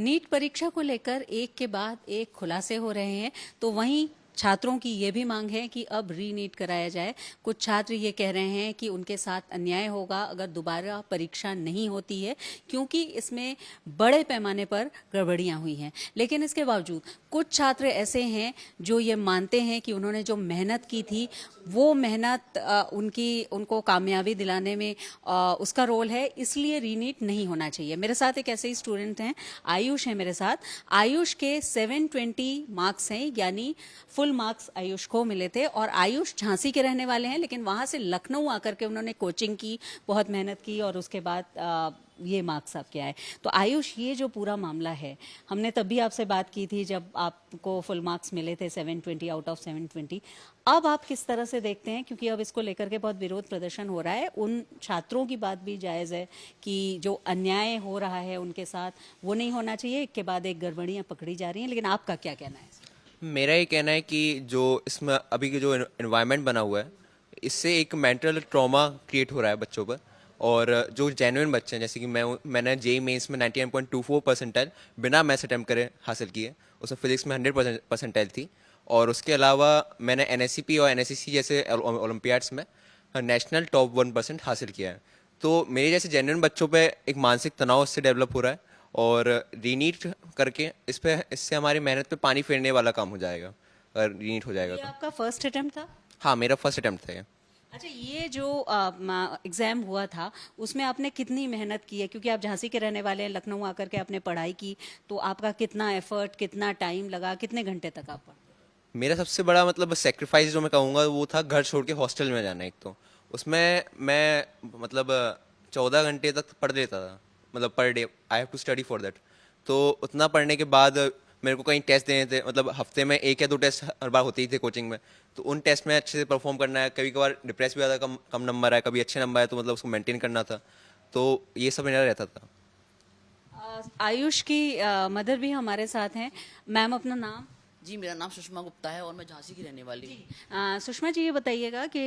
NEET परीक्षा को लेकर एक के बाद एक खुलासे हो रहे हैं, तो वहीं छात्रों की ये भी मांग है कि अब रीनीट कराया जाए। कुछ छात्र ये कह रहे हैं कि उनके साथ अन्याय होगा अगर दोबारा परीक्षा नहीं होती है, क्योंकि इसमें बड़े पैमाने पर गड़बड़ियां हुई हैं। लेकिन इसके बावजूद कुछ छात्र ऐसे हैं जो ये मानते हैं कि उन्होंने जो मेहनत की थी वो मेहनत उनको कामयाबी दिलाने में उसका रोल है, इसलिए रीनीट नहीं होना चाहिए। मेरे साथ एक ऐसे ही स्टूडेंट हैं, आयुष है मेरे साथ। आयुष के 720 मार्क्स हैं, यानी फुल मार्क्स आयुष को मिले थे। और आयुष झांसी के रहने वाले हैं, लेकिन वहां से लखनऊ आकर के उन्होंने कोचिंग की, बहुत मेहनत की और उसके बाद ये मार्क्स आपके आए। तो आयुष, ये जो पूरा मामला है, हमने तब भी आपसे बात की थी जब आपको फुल मार्क्स मिले थे 720 आउट ऑफ 720। अब आप किस तरह से देखते हैं, क्योंकि अब इसको लेकर के बहुत विरोध प्रदर्शन हो रहा है। उन छात्रों की बात भी जायज़ है कि जो अन्याय हो रहा है उनके साथ वो नहीं होना चाहिए, एक के बाद एक गड़बड़ियाँ पकड़ी जा रही हैं, लेकिन आपका क्या कहना है? मेरा ये कहना है कि जो इसमें अभी के जो एनवायरनमेंट बना हुआ है, इससे एक मेंटल ट्रॉमा क्रिएट हो रहा है बच्चों पर। और जो जेन्युइन बच्चे हैं, जैसे कि मैंने जेई मेंस में 99.24 परसेंटाइल बिना मैथ्स अटैम्प्ट करे हासिल किए। उसमें फिजिक्स में 100 परसेंटाइल थी। और उसके अलावा मैंने एनएससीपी और एनएससीसी जैसे ओलंपियाड्स में नेशनल टॉप 1% हासिल किया है। तो मेरे जैसे जेन्युइन बच्चों पे एक मानसिक तनाव इससे डेवलप हो रहा है, और रीनीट करके इससे हमारी मेहनत पे पानी फेरने वाला काम हो जाएगा अगर रीनीट हो जाएगा ये तो। आपका फर्स्ट अटेम्प्ट था? हाँ, मेरा फर्स्ट अटेम्प्ट था ये। अच्छा, ये जो एग्जाम हुआ था उसमें आपने कितनी मेहनत की है? क्योंकि आप झांसी के रहने वाले हैं, लखनऊ आकर के आपने पढ़ाई की, तो आपका कितना एफर्ट, कितना टाइम लगा, कितने घंटे तक आप पढ़े? मेरा सबसे बड़ा मतलब सेक्रीफाइस जो मैं कहूँगा वो था घर छोड़ के हॉस्टल में जाना। एक तो उसमें मैं मतलब 14 घंटे तक पढ़ लेता था, मतलब per day I have to study for that. तो उतना पढ़ने के बाद मेरे को कहीं टेस्ट देने थे, मतलब हफ्ते में 1 या 2 टेस्ट हर बार होते ही थे कोचिंग में। तो उन टेस्ट में अच्छे से परफॉर्म करना है, कभी कभार डिप्रेस भी ज़्यादा कम कम नंबर आए, कभी अच्छे नंबर आए, तो मतलब उसको मेंटेन करना था। तो ये सब मेरा रहता था। आयुष की मदर भी हमारे साथ हैं। मैम, अपना नाम? जी, मेरा नाम सुषमा गुप्ता है और मैं झांसी की रहने वाली हूँ। सुषमा जी, ये बताइएगा कि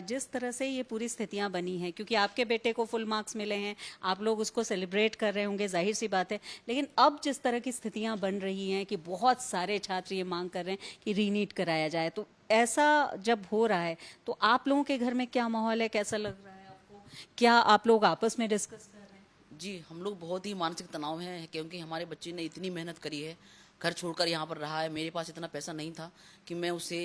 जिस तरह से ये पूरी स्थितियां बनी हैं, क्योंकि आपके बेटे को फुल मार्क्स मिले हैं, आप लोग उसको सेलिब्रेट कर रहे होंगे, जाहिर सी बात है। लेकिन अब जिस तरह की स्थितियां बन रही हैं कि बहुत सारे छात्र ये मांग कर रहे हैं कि रीनीट कराया जाए, तो ऐसा जब हो रहा है तो आप लोगों के घर में क्या माहौल है, कैसा लग रहा है आपको? क्या आप लोग आपस में डिस्कस कर रहे हैं? जी, हम लोग बहुत ही मानसिक तनाव हैं, क्योंकि हमारे बच्चे ने इतनी मेहनत करी है, घर छोड़कर यहाँ पर रहा है। मेरे पास इतना पैसा नहीं था कि मैं उसे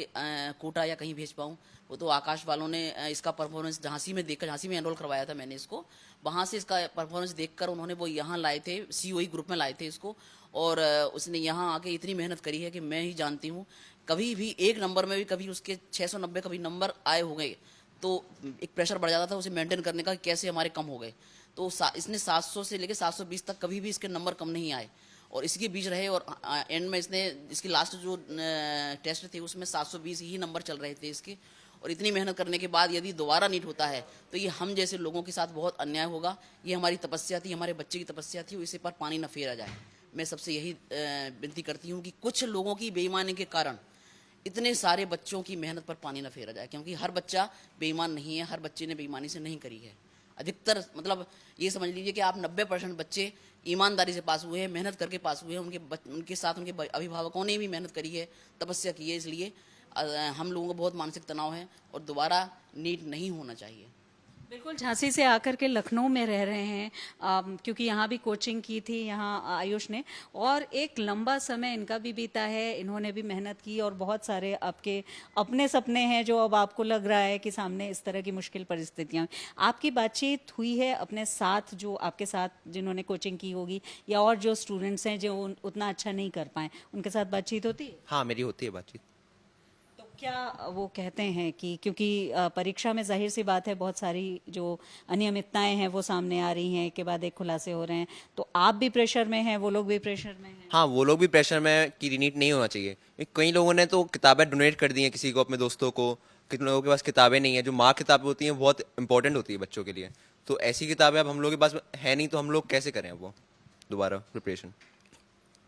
कोटा या कहीं भेज पाऊँ। वो तो आकाश वालों ने इसका परफॉर्मेंस झांसी में देखकर, झांसी में एनरोल करवाया था मैंने इसको, वहाँ से इसका परफॉर्मेंस देखकर उन्होंने वो यहाँ लाए थे, सीओई ग्रुप में लाए थे इसको। और उसने यहाँ आके इतनी मेहनत करी है कि मैं ही जानती हूँ। कभी भी एक नंबर में भी कभी उसके 690 कभी नंबर आए हो गए तो एक प्रेशर बढ़ जाता था उसे मेंटेन करने का, कैसे हमारे कम हो गए। तो इसने 700 से लेकर 720 तक कभी भी इसके नंबर कम नहीं आए, और इसके बीच रहे। और एंड में इसने इसकी लास्ट जो टेस्ट थे उसमें 720 ही नंबर चल रहे थे इसके। और इतनी मेहनत करने के बाद यदि दोबारा नीट होता है तो ये हम जैसे लोगों के साथ बहुत अन्याय होगा। ये हमारी तपस्या थी, हमारे बच्चे की तपस्या थी, इसे पर पानी न फेरा जाए। मैं सबसे यही विनती करती हूँ कि कुछ लोगों की बेईमानी के कारण इतने सारे बच्चों की मेहनत पर पानी न फेरा जाए, क्योंकि हर बच्चा बेईमान नहीं है, हर बच्चे ने बेईमानी से नहीं करी है। अधिकतर मतलब ये समझ लीजिए कि आप 90% बच्चे ईमानदारी से पास हुए हैं, मेहनत करके पास हुए हैं। उनके साथ उनके अभिभावकों ने भी मेहनत करी है, तपस्या की है। इसलिए हम लोगों को बहुत मानसिक तनाव है और दोबारा नीट नहीं होना चाहिए। बिल्कुल, झांसी से आकर के लखनऊ में रह रहे हैं, क्योंकि यहाँ भी कोचिंग की थी यहाँ आयुष ने, और एक लंबा समय इनका भी बीता है, इन्होंने भी मेहनत की, और बहुत सारे आपके अपने सपने हैं जो अब आपको लग रहा है कि सामने इस तरह की मुश्किल परिस्थितियाँ। आपकी बातचीत हुई है अपने साथ, जो आपके साथ जिन्होंने कोचिंग की होगी, या और जो स्टूडेंट्स हैं जो उतना अच्छा नहीं कर पाए, उनके साथ बातचीत होती है? हाँ, मेरी होती है बातचीत। तो क्या वो कहते हैं कि क्योंकि परीक्षा में जाहिर सी बात है बहुत सारी जो अनियमितताएं हैं वो सामने आ रही हैं, एक के बाद एक खुलासे हो रहे हैं, तो आप भी प्रेशर में हैं, वो लोग भी प्रेशर में हैं? हाँ, वो लोग भी प्रेशर में है कि रीनीट नहीं होना चाहिए। कई लोगों ने तो किताबें डोनेट कर दी हैं किसी को, अपने दोस्तों को। कितने लोगों के पास किताबें नहीं है, जो माँ किताबें होती हैं बहुत इंपॉर्टेंट होती है बच्चों के लिए। तो ऐसी किताबें अब हम लोग के पास है नहीं, तो हम लोग कैसे करें अब वो दोबारा प्रिपरेशन?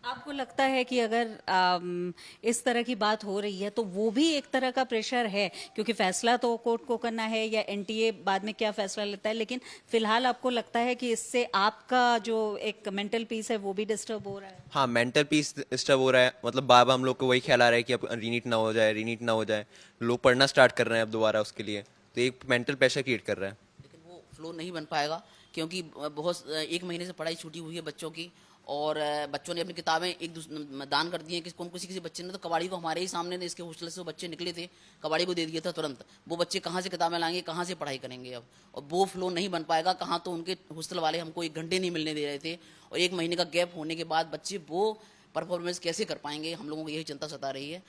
आपको लगता है कि अगर इस तरह की बात हो रही है तो वो भी एक तरह का प्रेशर है, क्योंकि फैसला तो कोर्ट को करना है या एनटीए बाद में क्या फैसला लेता है, लेकिन फिलहाल आपको लगता है कि इससे आपका जो एक मेंटल पीस है वो भी डिस्टर्ब हो रहा है? हाँ, मेंटल पीस डिस्टर्ब हो रहा है। मतलब बार बार हम लोग को वही ख्याल आ रहा है कि अब रीनीट ना हो जाए, रीनीट ना हो जाए। लोग पढ़ना स्टार्ट कर रहे हैं अब दोबारा उसके लिए, तो एक मेंटल प्रेशर क्रिएट कर रहा है। लेकिन वो फ्लो नहीं बन पाएगा, क्योंकि बहुत 1 महीने से पढ़ाई छूटी हुई है बच्चों की, और बच्चों ने अपनी किताबें एक दूसरे दान कर दी हैं। किसी किसी बच्चे ने तो कबाड़ी को हमारे ही सामने ने, इसके हॉस्टल से वो बच्चे निकले थे, कबाड़ी को दे दिया था तुरंत। वो बच्चे कहाँ से किताबें लाएंगे, कहाँ से पढ़ाई करेंगे अब? और वो फ्लो नहीं बन पाएगा। कहाँ तो उनके हॉस्टल वाले हमको 1 घंटे नहीं मिलने दे रहे थे, और 1 महीने का गैप होने के बाद बच्चे वो परफॉर्मेंस कैसे कर पाएंगे? हम लोगों को यही चिंता सता रही है।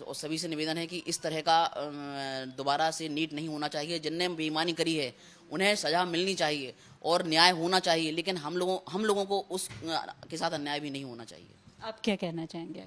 और सभी से निवेदन है कि इस तरह का दोबारा से नीट नहीं होना चाहिए। जिनने बेईमानी करी है उन्हें सजा मिलनी चाहिए और न्याय होना चाहिए, लेकिन हम लोगों को उस के साथ अन्याय भी नहीं होना चाहिए। आप क्या कहना चाहेंगे?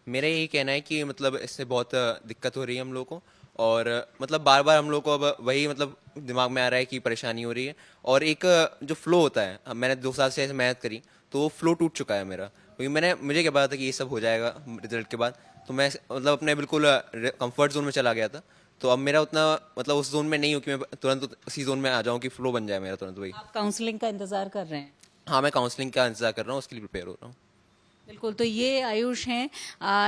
मेरा यही कहना है कि मतलब इससे बहुत दिक्कत हो रही है हम लोग को, और मतलब बार बार हम लोग को अब वही मतलब दिमाग में आ रहा है कि परेशानी हो रही है। और एक जो फ्लो होता है, अब मैंने 2 साल से ऐसे मेहनत करी तो वो फ्लो टूट चुका है मेरा, क्योंकि मुझे क्या पता था कि ये सब हो जाएगा रिजल्ट के बाद। तो मैं मतलब अपने बिल्कुल कंफर्ट जोन में चला गया था। तो अब मेरा उतना मतलब उस जोन में नहीं हूँ कि मैं तुरंत उसी जोन में आ जाऊँ कि फ्लो बन जाए मेरा तुरंत वही। आप काउंसलिंग का इंतजार कर रहे हैं? हाँ, मैं काउंसलिंग का इंतजार कर रहा हूँ, उसके लिए प्रिपेयर हो रहा हूँ। बिल्कुल। तो ये आयुष हैं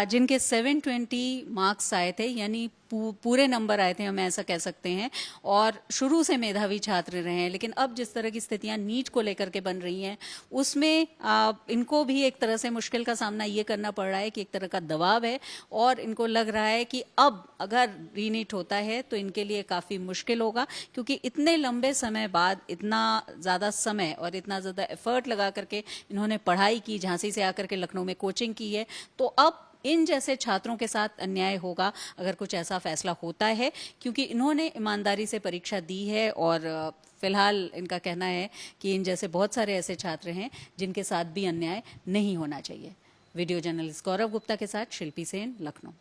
जिनके 720 मार्क्स आए थे, यानी पूरे नंबर आए थे, हम ऐसा कह सकते हैं, और शुरू से मेधावी छात्र रहे हैं। लेकिन अब जिस तरह की स्थितियां नीट को लेकर के बन रही हैं उसमें इनको भी एक तरह से मुश्किल का सामना ये करना पड़ रहा है कि एक तरह का दबाव है, और इनको लग रहा है कि अब अगर रीनीट होता है तो इनके लिए काफ़ी मुश्किल होगा, क्योंकि इतने लंबे समय बाद इतना ज़्यादा समय और इतना ज़्यादा एफर्ट लगा करके इन्होंने पढ़ाई की, झांसी से आकर के लखनऊ में कोचिंग की है। तो अब इन जैसे छात्रों के साथ अन्याय होगा अगर कुछ ऐसा फैसला होता है, क्योंकि इन्होंने ईमानदारी से परीक्षा दी है, और फिलहाल इनका कहना है कि इन जैसे बहुत सारे ऐसे छात्र हैं जिनके साथ भी अन्याय नहीं होना चाहिए। वीडियो जर्नलिस्ट गौरव गुप्ता के साथ शिल्पी सेन, लखनऊ।